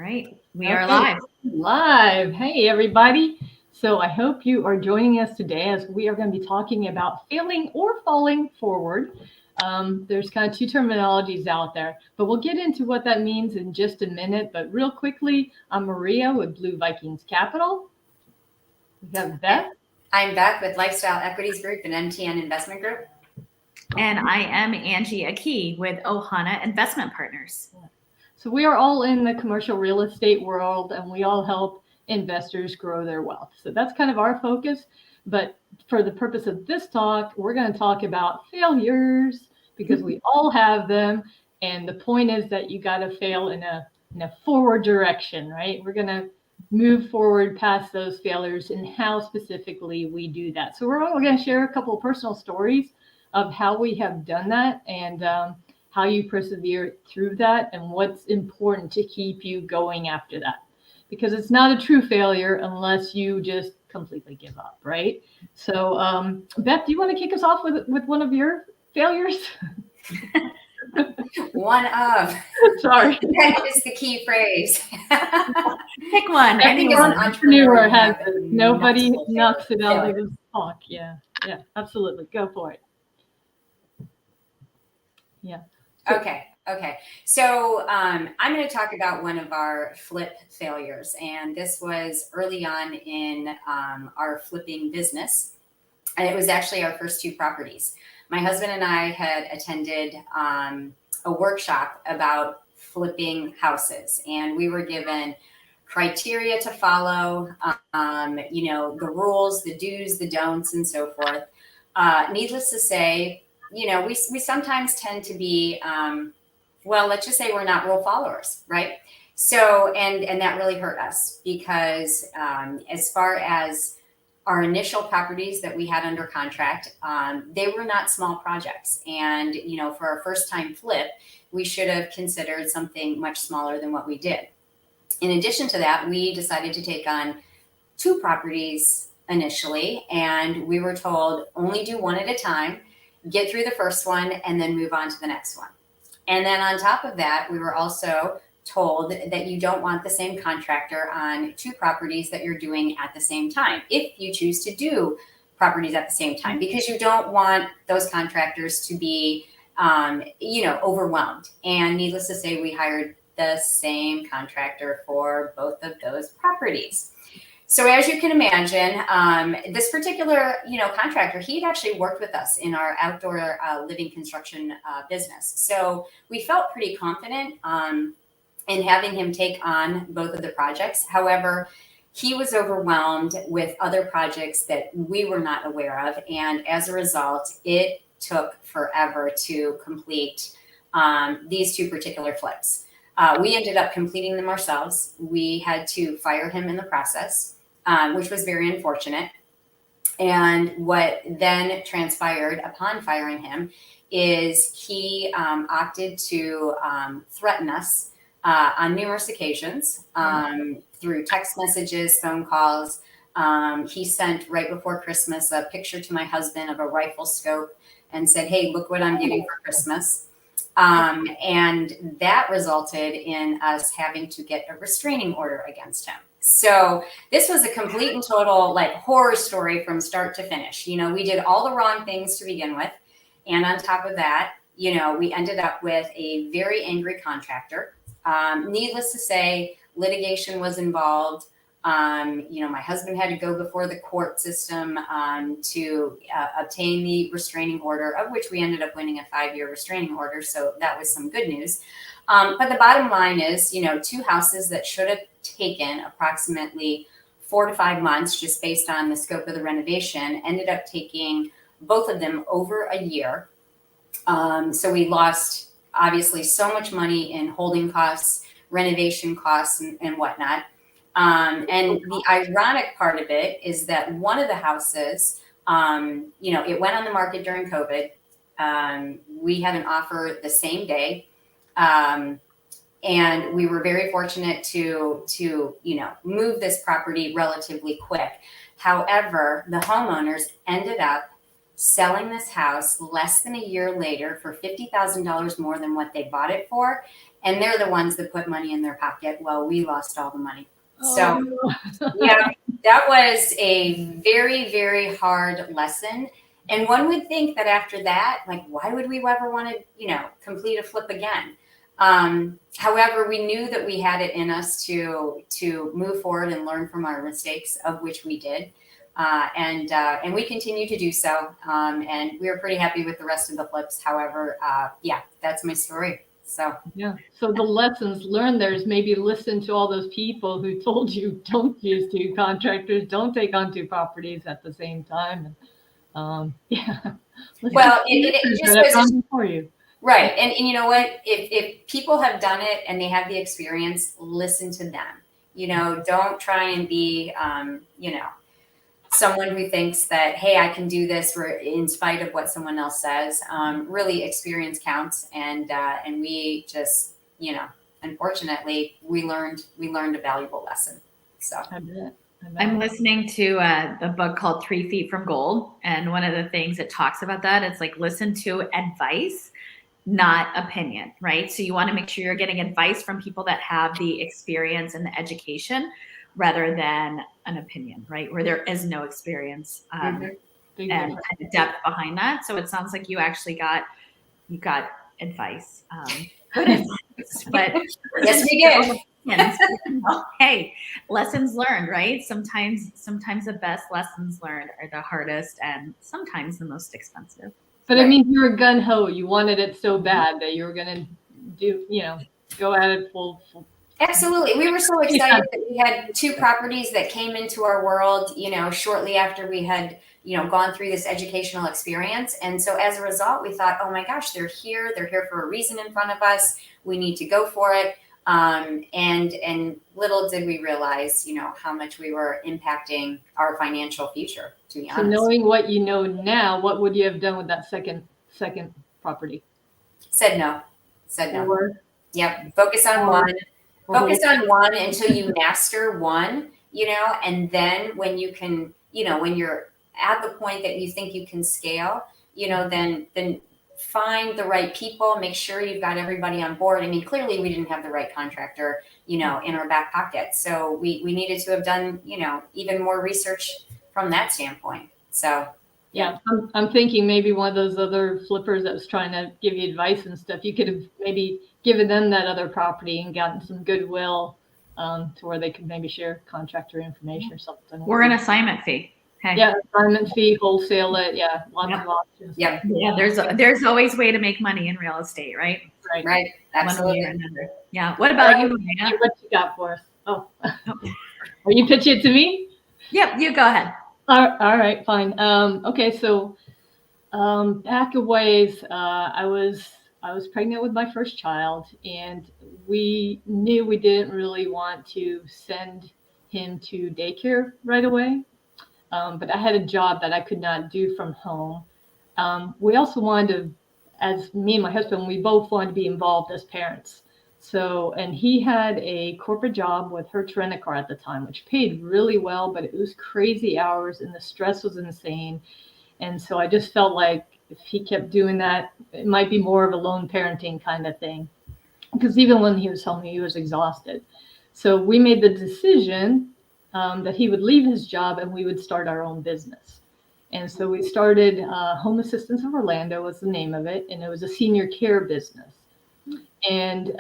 right, we are Okay, live. live. Hey, everybody. So I hope you are joining us today as we are going to be talking about failing or falling forward. There's kind of two terminologies out there, but we'll get into what that means in just a minute. But real quickly, I'm Maria with Blue Vikings Capital. We have And Beth. I'm Beth with Lifestyle Equities Group and MTN Investment Group. And I am Angie Aki with Ohana Investment Partners. So we are all in the commercial real estate world and we all help investors grow their wealth. So that's kind of our focus. But for the purpose of this talk, we're going to talk about failures because we all have them. And the point is that you got to fail in a forward direction, right? We're going to move forward past those failures and how specifically we do that. So we're all going to share a couple of personal stories of how we have done that and how you persevere through that and what's important to keep you going after that. Because it's not a true failure unless you just completely give up, right? So, Beth, do you want to kick us off with one of your failures? One of. Sorry. That is the key phrase. Pick one. I think as Anyone. an entrepreneur, has nobody multiple knocks it out of failures. his talk. Yeah, absolutely. Go for it. Yeah. Okay. So I'm going to talk about one of our flip failures. And this was early on in our flipping business. And it was actually our first two properties. My husband and I had attended a workshop about flipping houses. And we were given criteria to follow, the rules, the do's, the don'ts, and so forth. Needless to say, we sometimes tend to be, let's just say we're not rule followers, right? So, and that really hurt us because as far as our initial properties that we had under contract, they were not small projects. And, for our first time flip, we should have considered something much smaller than what we did. In addition to that, we decided to take on two properties initially, and we were told only do one at a time, get through the first one, and then move on to the next one. And then on top of that, we were also told that you don't want the same contractor on two properties that you're doing at the same time, if you choose to do properties at the same time, because you don't want those contractors to be, overwhelmed. And needless to say, we hired the same contractor for both of those properties. So as you can imagine, this particular, contractor, he had actually worked with us in our outdoor living construction business. So we felt pretty confident in having him take on both of the projects. However, he was overwhelmed with other projects that we were not aware of. And as a result, it took forever to complete these two particular flips. We ended up completing them ourselves. We had to fire him in the process, which was very unfortunate. And what then transpired upon firing him is he opted to threaten us on numerous occasions through text messages, phone calls. He sent right before Christmas a picture to my husband of a rifle scope and said, "Hey, look what I'm getting for Christmas." And that resulted in us having to get a restraining order against him. So this was a complete and total horror story from start to finish. We did all the wrong things to begin with. And on top of that, we ended up with a very angry contractor. Needless to say, litigation was involved. My husband had to go before the court system to obtain the restraining order, of which we ended up winning a 5-year restraining order. So that was some good news. But the bottom line is, two houses that should have taken approximately 4 to 5 months, just based on the scope of the renovation, ended up taking both of them over a year. So we lost obviously so much money in holding costs, renovation costs, and whatnot. And the ironic part of it is that one of the houses, it went on the market during COVID. We had an offer the same day. And we were very fortunate to move this property relatively quick. However, the homeowners ended up selling this house less than a year later for $50,000 more than what they bought it for. and they're the ones that put money in their pocket while we lost all the money. So Oh. yeah, that was a very, very hard lesson. And one would think that after that, like, why would we ever want to, complete a flip again? However, we knew that we had it in us to move forward and learn from our mistakes, of which we did. And we continue to do so. And we were pretty happy with the rest of the flips. However, yeah, that's my story. So yeah. So the lessons learned there is maybe listen to all those people who told you don't use two contractors, don't take on two properties at the same time. Yeah. well, it just I've goes gone before you. right. And you know what? If people have done it and they have the experience, listen to them. Don't try and be, someone who thinks that, hey, I can do this in spite of what someone else says. Really, experience counts, and we just, unfortunately, we learned a valuable lesson. So I bet. I'm listening to a book called 3 Feet from Gold, and one of the things it talks about that, it's like listen to advice, not opinion, right? So you want to make sure you're getting advice from people that have the experience and the education rather than an opinion, right? Where there is no experience and kind of depth behind that. So it sounds like you actually got advice, good advice, but yes, we did. Hey, lessons learned, right? Sometimes the best lessons learned are the hardest and sometimes the most expensive. But I mean, you were gun ho. You wanted it so bad that you were going to do, go at it full. Absolutely. We were so excited that we had two properties that came into our world, shortly after we had, gone through this educational experience. And so as a result, we thought, oh my gosh, they're here. They're here for a reason in front of us. We need to go for it. And little did we realize, how much we were impacting our financial future, to be honest. So knowing what you know now, what would you have done with that second property? Said no. Or, yep. Focus on one. Focus on one until you master one, and then when you can, when you're at the point that you think you can scale, then find the right people, make sure you've got everybody on board. I mean, clearly we didn't have the right contractor, in our back pocket. So we needed to have done, even more research from that standpoint. So yeah, I'm thinking maybe one of those other flippers that was trying to give you advice and stuff, you could have maybe given them that other property and gotten some goodwill to where they could maybe share contractor information or something. Or an assignment fee. Hey. Yeah, assignment fee, wholesale it. Yeah, lots of options. Yep. Yeah, there's always a way to make money in real estate, right? Right. Absolutely. One way or another. Yeah. What about you, Marina? What you got for us? Oh, are you pitching it to me? Yep, you go ahead. All right, fine. Okay, so back a ways, I was pregnant with my first child, and we knew we didn't really want to send him to daycare right away. But I had a job that I could not do from home. We also wanted to, as me and my husband, we both wanted to be involved as parents. So, and he had a corporate job with Hertz Rent-A-Car at the time, which paid really well, but it was crazy hours and the stress was insane. And so I just felt like if he kept doing that, it might be more of a lone parenting kind of thing. Because even when he was home, he was exhausted. So we made the decision that he would leave his job and we would start our own business. And so we started Home Assistance of Orlando was the name of it. And it was a senior care business. And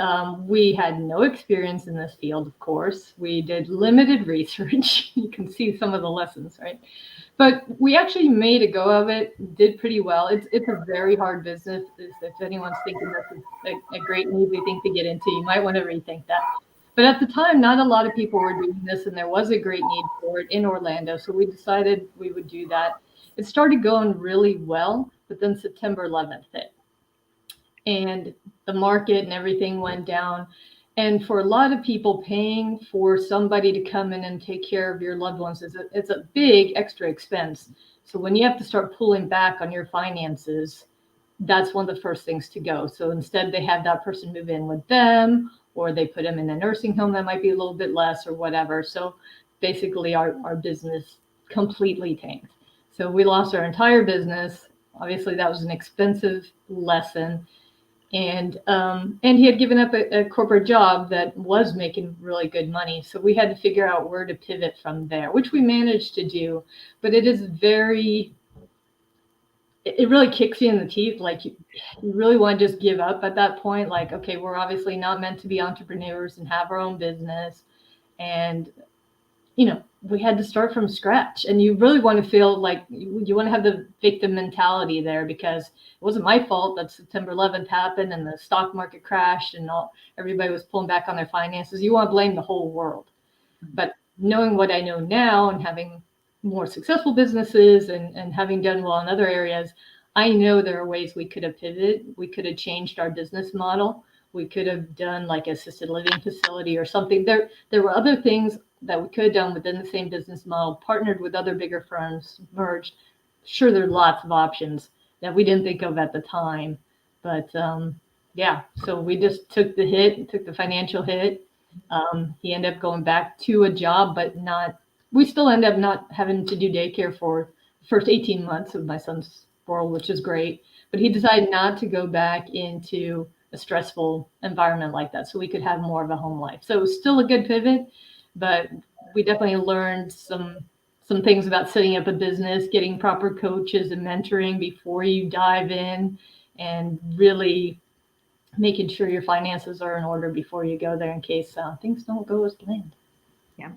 we had no experience in this field, of course. We did limited research. You can see some of the lessons, right? But we actually made a go of it, did pretty well. It's a very hard business. If anyone's thinking that's a great and easy thing to get into, you might want to rethink that. But at the time, not a lot of people were doing this, and there was a great need for it in Orlando. So we decided we would do that. It started going really well, but then September 11th hit. And the market and everything went down. And for a lot of people, paying for somebody to come in and take care of your loved ones it's a big extra expense. So when you have to start pulling back on your finances, that's one of the first things to go. So instead, they have that person move in with them, or they put them in a nursing home that might be a little bit less or whatever. So basically, our business completely tanked. So we lost our entire business. Obviously, that was an expensive lesson. And he had given up a corporate job that was making really good money. So we had to figure out where to pivot from there, which we managed to do. But it is it really kicks you in the teeth. Like you really want to just give up at that point. Like, okay, we're obviously not meant to be entrepreneurs and have our own business. And we had to start from scratch, and you really want to feel like you want to have the victim mentality there, because it wasn't my fault that September 11th happened and the stock market crashed and everybody was pulling back on their finances. You want to blame the whole world. But knowing what I know now and having more successful businesses and having done well in other areas, I know there are ways we could have pivoted. We could have changed our business model. We could have done like assisted living facility or something. There were other things that we could have done within the same business model, partnered with other bigger firms, merged. Sure, there are lots of options that we didn't think of at the time. But yeah, so we just took the financial hit. He ended up going back to a job, but we still end up not having to do daycare for the first 18 months of my son's world, which is great. But he decided not to go back into a stressful environment like that, so we could have more of a home life. So it was still a good pivot, but we definitely learned some things about setting up a business, getting proper coaches and mentoring before you dive in, and really making sure your finances are in order before you go there in case things don't go as planned. Yeah.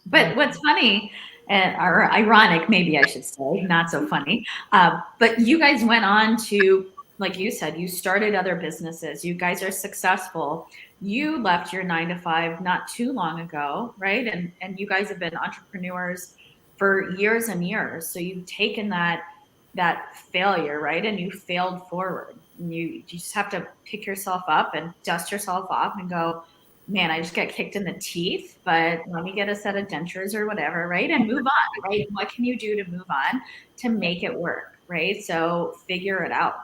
But what's funny, or ironic, maybe I should say, not so funny, but you guys went on to, like you said, you started other businesses. You guys are successful. You left your 9 to 5 not too long ago, right? And you guys have been entrepreneurs for years and years. So you've taken that failure, right? And you failed forward. And you just have to pick yourself up and dust yourself off and go, man, I just got kicked in the teeth, but let me get a set of dentures or whatever, right? And move on, right? What can you do to move on to make it work, right? So figure it out.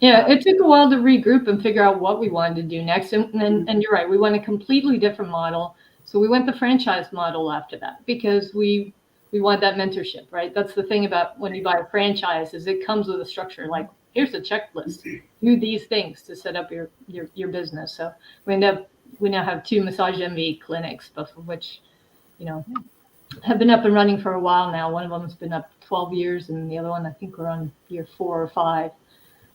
Yeah, it took a while to regroup and figure out what we wanted to do next. And you're right, we went a completely different model. So we went the franchise model after that, because we want that mentorship, right? That's the thing about when you buy a franchise, is it comes with a structure. Like, here's a checklist, do these things to set up your business. So we now have 2 Massage MV clinics, both of which, have been up and running for a while now. One of them has been up 12 years, and the other one, I think we're on year 4 or 5.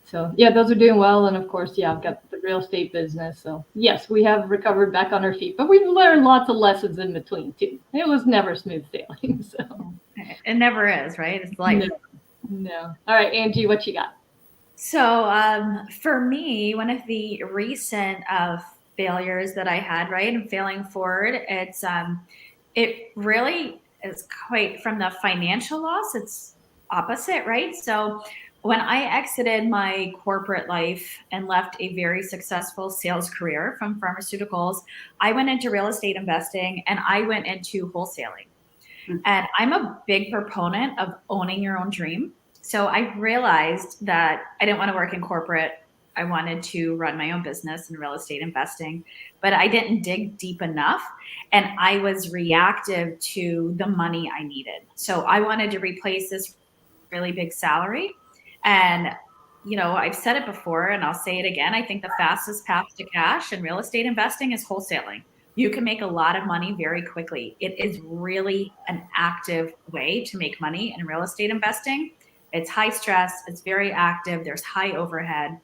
So yeah, those are doing well. And of course, yeah, I've got the real estate business. So yes, we have recovered back on our feet, but we've learned lots of lessons in between too. It was never smooth sailing. So it never is, right? It's life. No. All right, Angie, what you got? So for me, one of the recent failures that I had, right, and failing forward, it really is quite from the financial loss. It's opposite, right? So when I exited my corporate life and left a very successful sales career from pharmaceuticals, I went into real estate investing and I went into wholesaling. And I'm a big proponent of owning your own dream. So I realized that I didn't want to work in corporate. I wanted to run my own business in real estate investing, but I didn't dig deep enough. And I was reactive to the money I needed. So I wanted to replace this really big salary. And, I've said it before and I'll say it again. I think the fastest path to cash in real estate investing is wholesaling. You can make a lot of money very quickly. It is really an active way to make money in real estate investing. It's high stress. It's very active. There's high overhead.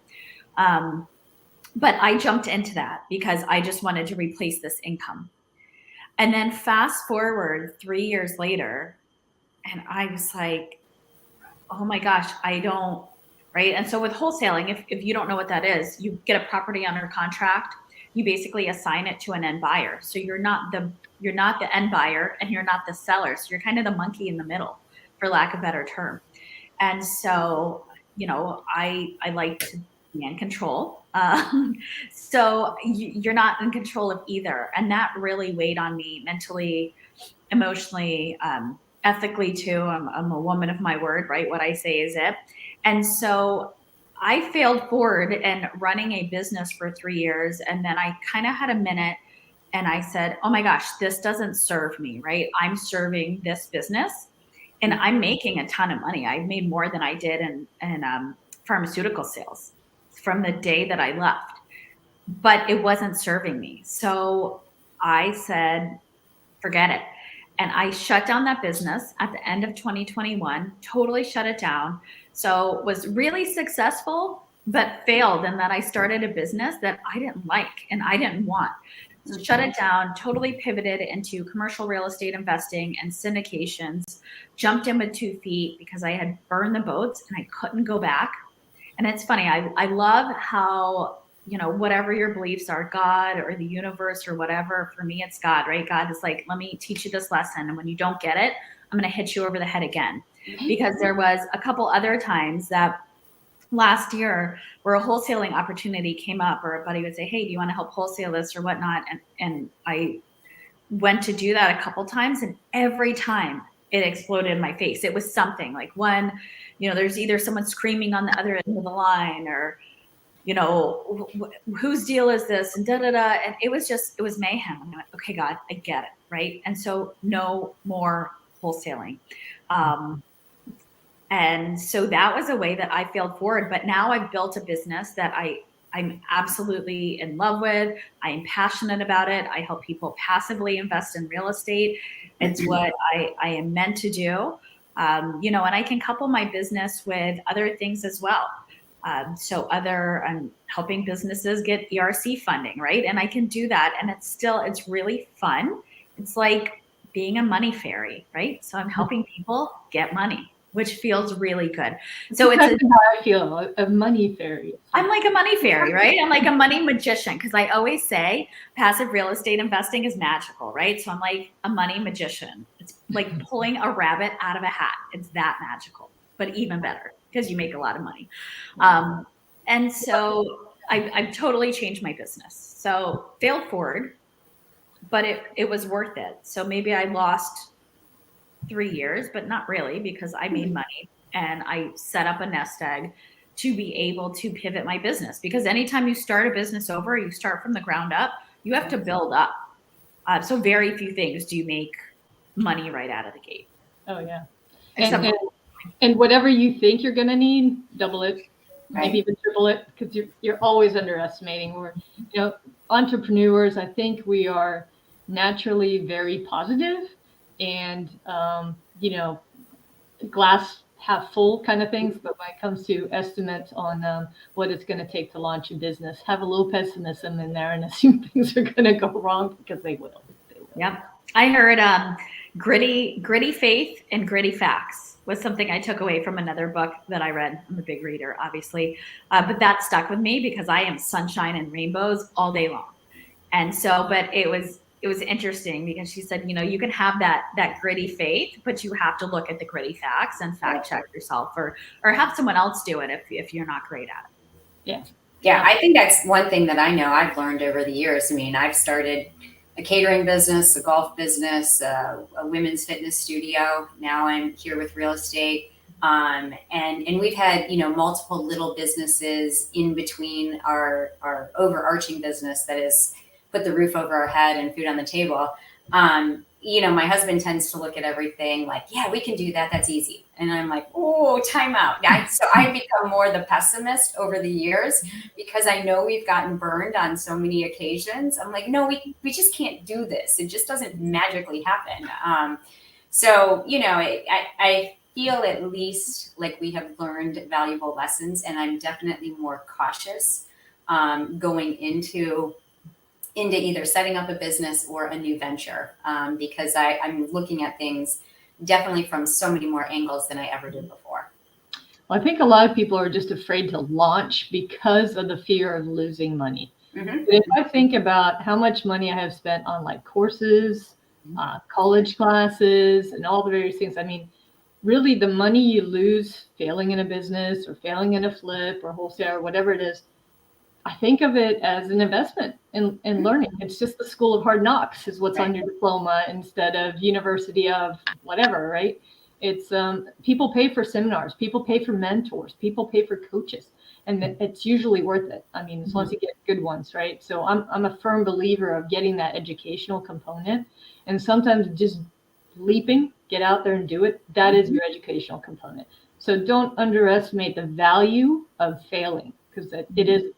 But I jumped into that because I just wanted to replace this income. And then fast forward 3 years later, and I was like, oh my gosh, I don't, right? And so with wholesaling, if you don't know what that is, you get a property under contract, you basically assign it to an end buyer. So you're not the end buyer and you're not the seller. So you're kind of the monkey in the middle, for lack of a better term. And so, I like to be in control. So you're not in control of either. And that really weighed on me mentally, emotionally, ethically too. I'm a woman of my word, right? What I say is it. And so I failed forward in running a business for 3 years. And then I kind of had a minute and I said, oh my gosh, this doesn't serve me, right? I'm serving this business and I'm making a ton of money. I've made more than I did in pharmaceutical sales. from the day that I left, but it wasn't serving me. So I said, forget it. And I shut down that business at the end of 2021, totally shut it down. So was really successful, but failed in that I started a business that I didn't like and I didn't want. Shut it down, totally pivoted into commercial real estate investing and syndications, jumped in with 2 feet because I had burned the boats and I couldn't go back. And it's funny, I love how, whatever your beliefs are, God or the universe or whatever, for me, it's God, right? God is like, let me teach you this lesson. And when you don't get it, I'm going to hit you over the head again. Because there was a couple other times that last year where a wholesaling opportunity came up, or a buddy would say, hey, do you want to help wholesale this or whatnot? And I went to do that a couple times, and every time it exploded in my face. It was something like one, there's either someone screaming on the other end of the line, or, whose deal is this? And da-da-da. And it was mayhem. And I went, okay, God, I get it. Right. And so no more wholesaling. And so that was a way that I failed forward. But now I've built a business that I'm absolutely in love with. I am passionate about it. I help people passively invest in real estate. It's what I am meant to do. And I can couple my business with other things as well. I'm helping businesses get ERC funding, right? And I can do that. And it's really fun. It's like being a money fairy, right? So I'm helping people get money, which feels really good. So That's how I feel, a money fairy. I'm like a money fairy, right? I'm like a money magician, because I always say passive real estate investing is magical, right? So I'm like a money magician. It's like pulling a rabbit out of a hat. It's that magical, but even better because you make a lot of money. And so I've totally changed my business. So failed forward, but it was worth it. So maybe I lost 3 years, but not really, because I made money and I set up a nest egg to be able to pivot my business. Because anytime you start a business over, you start from the ground up, you have to build up. So very few things do you make money right out of the gate. Oh yeah. Except And whatever you think you're going to need, double it, Right. maybe even triple it, because you're always underestimating. We're, entrepreneurs, I think we are naturally very positive and, glass half full kind of things. But when it comes to estimates on what it's going to take to launch a business, have a little pessimism in there and assume things are going to go wrong, because they will. Yep. I heard gritty faith and gritty facts was something I took away from another book that I read. I'm a big reader, obviously, but that stuck with me because I am sunshine and rainbows all day long. And so, but it was interesting because she said, you can have that gritty faith, but you have to look at the gritty facts and fact check yourself, or have someone else do it if you're not great at it. Yeah, I think that's one thing that I know I've learned over the years. I mean, I've started a catering business, a golf business, a women's fitness studio. Now I'm here with real estate. And we've had, multiple little businesses in between our overarching business that is put the roof over our head and food on the table. My husband tends to look at everything like, yeah, we can do that. That's easy. And I'm like, oh, time out. So I've become more the pessimist over the years because I know we've gotten burned on so many occasions. I'm like, no, we just can't do this. It just doesn't magically happen. I feel at least like we have learned valuable lessons, and I'm definitely more cautious going into either setting up a business or a new venture because I'm looking at things definitely from so many more angles than I ever did before. Well, I think a lot of people are just afraid to launch because of the fear of losing money. Mm-hmm. But if I think about how much money I have spent on like courses, college classes, and all the various things, I mean, really the money you lose failing in a business or failing in a flip or wholesale or whatever it is, I think of it as an investment in learning. It's just the school of hard knocks is what's on your diploma instead of university of whatever, right? It's people pay for seminars, people pay for mentors, people pay for coaches, and it's usually worth it. I mean, as long as you get good ones, right? So I'm a firm believer of getting that educational component, and sometimes just leaping, get out there and do it. That is your educational component. So don't underestimate the value of failing. because it is,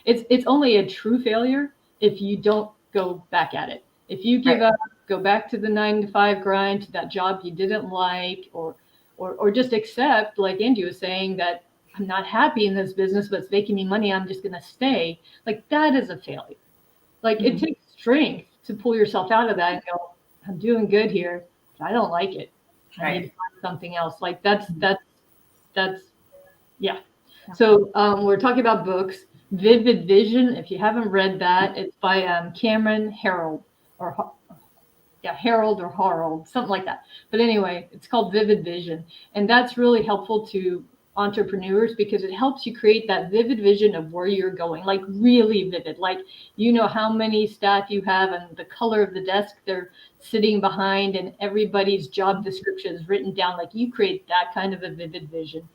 it's only a true failure if you don't go back at it. If you give up, go back to the 9 to 5 grind, to that job you didn't like, or just accept, like Angie was saying, that I'm not happy in this business, but it's making me money, I'm just going to stay. Like, that is a failure. Like, it takes strength to pull yourself out of that and go, I'm doing good here, but I don't like it. I need to find something else. Like, that's yeah. So we're talking about books. Vivid Vision, if you haven't read that, it's by Cameron Harold, or Harold or Harold, something like that. But anyway, it's called Vivid Vision. And that's really helpful to entrepreneurs because it helps you create that vivid vision of where you're going, like really vivid. Like, you know how many staff you have and the color of the desk they're sitting behind, and everybody's job description is written down. Like, you create that kind of a vivid vision.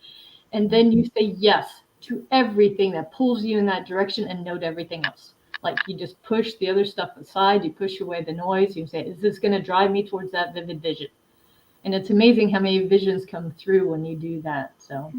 And then you say yes to everything that pulls you in that direction and no to everything else. Like, you just push the other stuff aside, you push away the noise, you say, is this going to drive me towards that vivid vision? And it's amazing how many visions come through when you do that. So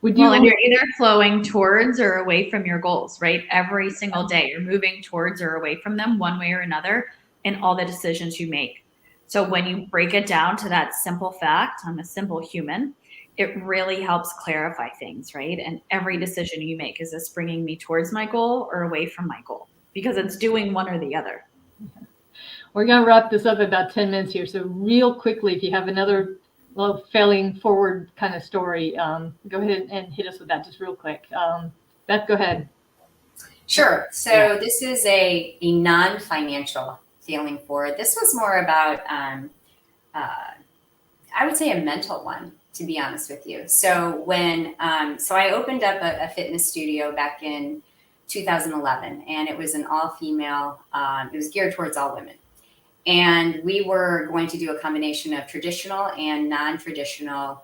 and you're either flowing towards or away from your goals, right? Every single day you're moving towards or away from them one way or another in all the decisions you make. So when you break it down to that simple fact, I'm a simple human, it really helps clarify things, right? And every decision you make, is this bringing me towards my goal or away from my goal? Because it's doing one or the other. We're going to wrap this up in about 10 minutes here. So real quickly, if you have another little failing forward kind of story, go ahead and hit us with that just real quick. Beth, go ahead. Sure. So this is a non-financial failing forward. This was more about, I would say, a mental one, to be honest with you. So when, so I opened up a fitness studio back in 2011, and it was an all-female, it was geared towards all women. And we were going to do a combination of traditional and non-traditional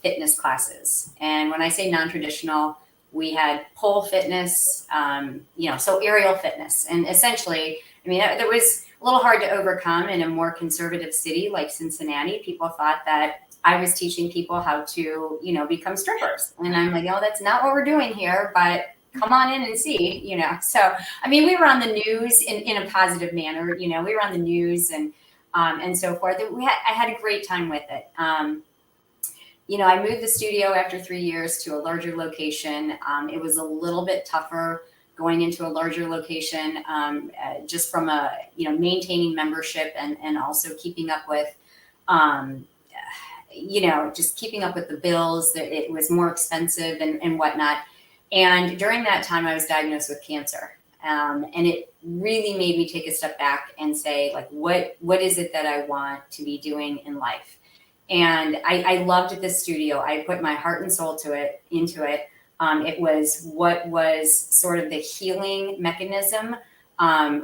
fitness classes. And when I say non-traditional, we had pole fitness, so aerial fitness. And essentially, I mean, that was a little hard to overcome in a more conservative city like Cincinnati. People thought that I was teaching people how to, become strippers. And I'm like, oh, that's not what we're doing here, but come on in and see, So, I mean, we were on the news in a positive manner, we were on the news and so forth. I had a great time with it. I moved the studio after 3 years to a larger location. It was a little bit tougher going into a larger location, just from maintaining membership and also keeping up with, just keeping up with the bills. It was more expensive and whatnot. And during that time, I was diagnosed with cancer. And it really made me take a step back and say, like, what is it that I want to be doing in life? And I loved this studio. I put my heart and soul into it. It was what was sort of the healing mechanism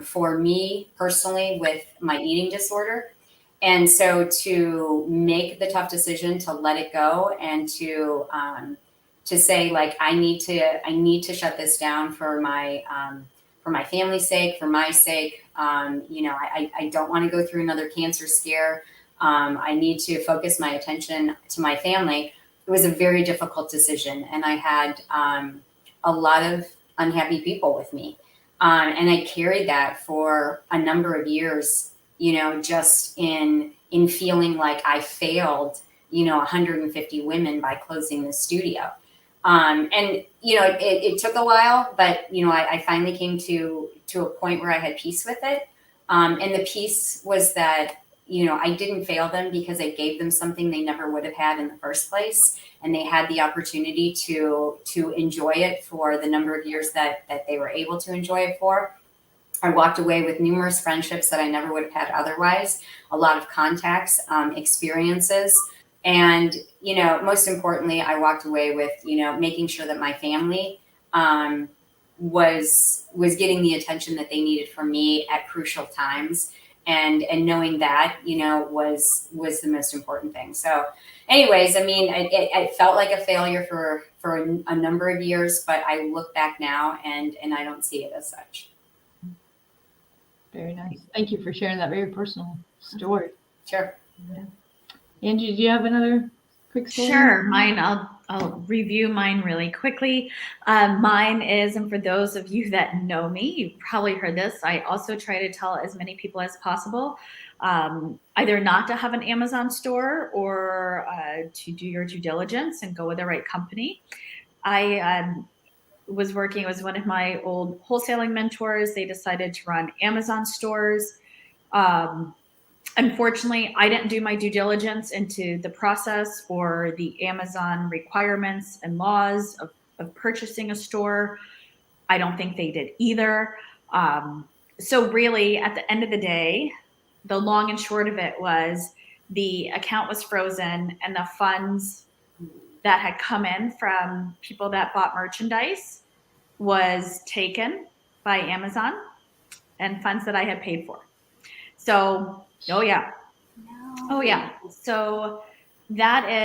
for me personally with my eating disorder. And so to make the tough decision to let it go and to say, like, I need to shut this down for my family's sake, for my sake. I don't want to go through another cancer scare. I need to focus my attention to my family. It was a very difficult decision. And I had a lot of unhappy people with me. And I carried that for a number of years, just in feeling like I failed, 150 women by closing the studio. It took a while, but, I finally came to a point where I had peace with it. And the peace was that, I didn't fail them because I gave them something they never would have had in the first place. And they had the opportunity to enjoy it for the number of years that they were able to enjoy it for. I walked away with numerous friendships that I never would have had otherwise, a lot of contacts, experiences. And, most importantly, I walked away with, making sure that my family was getting the attention that they needed from me at crucial times. And knowing that, was the most important thing. So anyways, I mean, it felt like a failure for a number of years, but I look back now and I don't see it as such. Very nice. Thank you for sharing that very personal story. Sure. Yeah. Angie, do you have another quick story? Sure. Mine, I'll I'll review mine really quickly. Mine is, and for those of you that know me, you've probably heard this. I also try to tell as many people as possible either not to have an Amazon store or to do your due diligence and go with the right company. I was working with one of my old wholesaling mentors. They decided to run Amazon stores. Unfortunately, I didn't do my due diligence into the process or the Amazon requirements and laws of purchasing a store. I don't think they did either. So really, at the end of the day, the long and short of it was the account was frozen and the funds that had come in from people that bought merchandise was taken by Amazon and funds that I had paid for. So, oh yeah. Oh yeah. So that's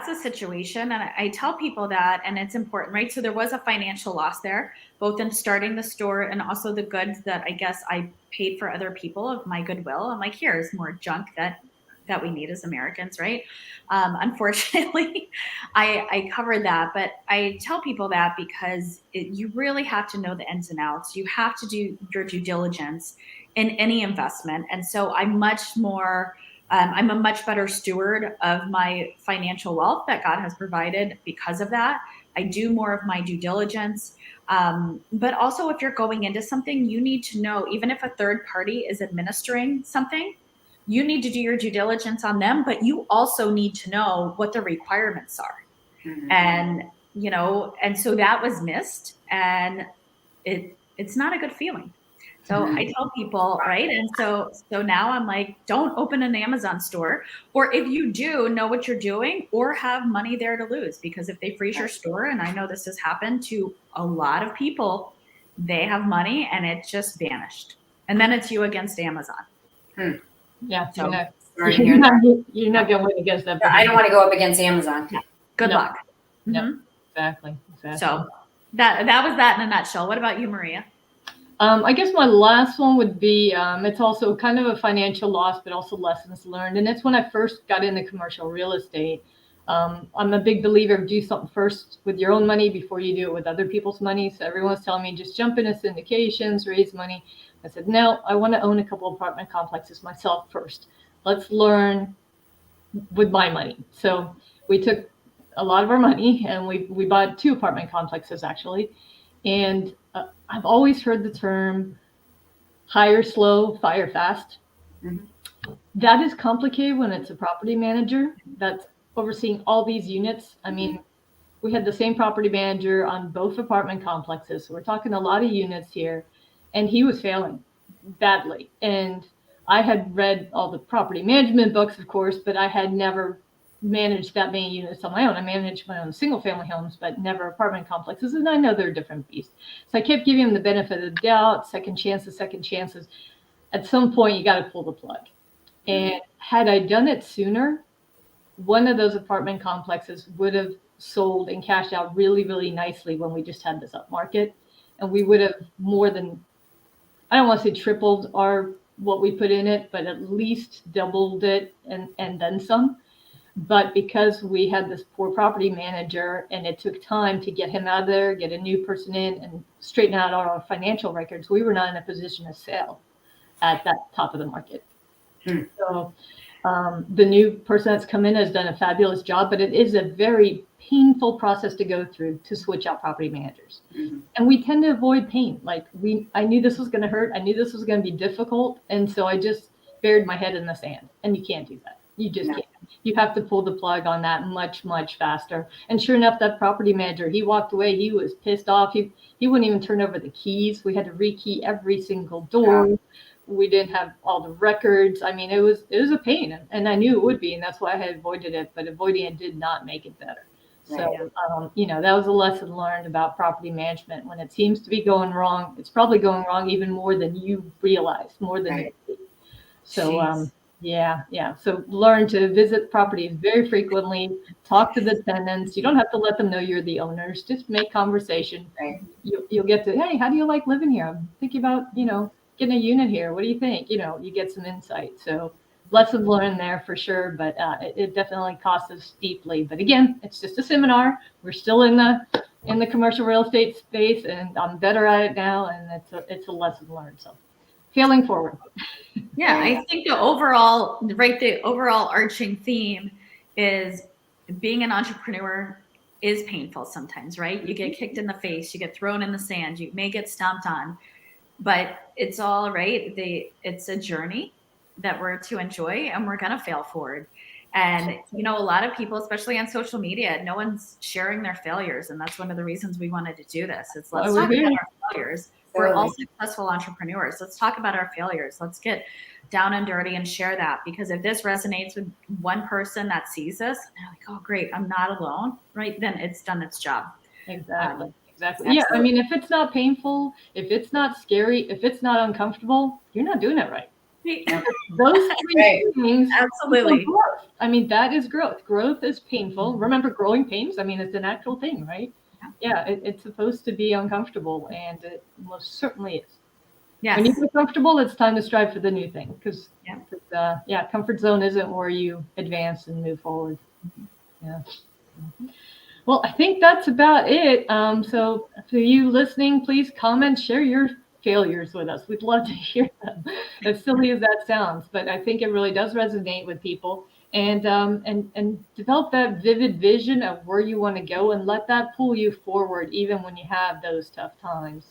a situation. And I tell people that, and it's important, right? So there was a financial loss there, both in starting the store and also the goods that I guess I paid for other people of my goodwill. I'm like, here's more junk that we need as Americans, right? Unfortunately, I covered that, but I tell people that because you really have to know the ins and outs. You have to do your due diligence in any investment. And so I'm a much better steward of my financial wealth that God has provided because of that. I do more of my due diligence. But also, if you're going into something, you need to know, even if a third party is administering something, you need to do your due diligence on them, but you also need to know what the requirements are. Mm-hmm. And so that was missed, and it's not a good feeling. So I tell people, right? And so now I'm like, don't open an Amazon store, or if you do, know what you're doing or have money there to lose, because if they freeze your store, and I know this has happened to a lot of people, they have money and it just vanished. And then it's you against Amazon. Yeah. So you're not going to win against them. I don't want to go up against Amazon. Yeah. Good luck. No, mm-hmm. Exactly. So that was that in a nutshell. What about you, Maria? I guess my last one would be, it's also kind of a financial loss, but also lessons learned. And it's when I first got into commercial real estate. I'm a big believer of do something first with your own money before you do it with other people's money. So everyone's telling me just jump into syndications, raise money. I said, no, I want to own a couple apartment complexes myself first. Let's learn with my money. So we took a lot of our money and we bought 2 apartment complexes actually. And I've always heard the term hire slow, fire fast. Mm-hmm. That is complicated when it's a property manager that's overseeing all these units. I mean, we had the same property manager on both apartment complexes. So we're talking a lot of units here, and he was failing badly. And I had read all the property management books, of course, but I had never managed that many units on my own. I managed my own single family homes, but never apartment complexes. And I know they're a different beast. So I kept giving him the benefit of the doubt, second chances. At some point, you got to pull the plug. And had I done it sooner, one of those apartment complexes would have sold and cashed out really, really nicely when we just had this up market. And we would have more than, I don't want to say tripled what we put in it, but at least doubled it and then some. But because we had this poor property manager and it took time to get him out of there, get a new person in and straighten out all our financial records, we were not in a position to sell at that top of the market. So the new person that's come in has done a fabulous job, but it is a very painful process to go through to switch out property managers. Mm-hmm. And we tend to avoid pain. Like I knew this was going to hurt. I knew this was going to be difficult. And so I just buried my head in the sand, and you can't do that. You just can't. You have to pull the plug on that much, much faster. And sure enough, that property manager, he walked away. He was pissed off. He wouldn't even turn over the keys. We had to rekey every single door. Yeah. We didn't have all the records. I mean, it was a pain, and I knew it would be, and that's why I had avoided it. But avoiding it did not make it better. So, that was a lesson learned about property management. When it seems to be going wrong, it's probably going wrong even more than you realize, more than you see. So, Yeah. So learn to visit properties very frequently, talk to the tenants. You don't have to let them know you're the owners. Just make conversation. Right. You'll get to, hey, how do you like living here? I'm thinking about, getting a unit here. What do you think? You get some insight. So lessons learned there for sure, but it definitely cost us deeply. But again, it's just a seminar. We're still in the commercial real estate space, and I'm better at it now, and it's a lesson learned. So failing forward. Yeah, I think the overall arching theme is being an entrepreneur is painful sometimes, right? You get kicked in the face, you get thrown in the sand, you may get stomped on, but it's all right. It's a journey that we're to enjoy, and we're gonna fail forward. And a lot of people, especially on social media, no one's sharing their failures, and that's one of the reasons we wanted to do this. It's let's talk about our failures. We're all successful entrepreneurs. Let's talk about our failures. Let's get down and dirty and share that, because if this resonates with one person that sees this, they're like, oh, great, I'm not alone, right? Then it's done its job. Exactly. Yeah, I mean, if it's not painful, if it's not scary, if it's not uncomfortable, you're not doing it right. Those three things. Absolutely. I mean, that is growth. Growth is painful. Remember, growing pains? I mean, it's an actual thing, right? Yeah, it's supposed to be uncomfortable, and it most certainly is. Yes. When you get comfortable, it's time to strive for the new thing, because comfort zone isn't where you advance and move forward. Yeah. Well, I think that's about it. So for you listening, please comment, share your failures with us. We'd love to hear them, as silly as that sounds, but I think it really does resonate with people. And develop that vivid vision of where you want to go, and let that pull you forward even when you have those tough times.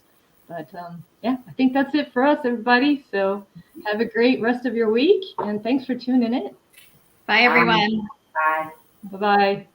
But I think that's it for us, everybody. So have a great rest of your week, and thanks for tuning in. Bye, everyone. Bye. Bye-bye.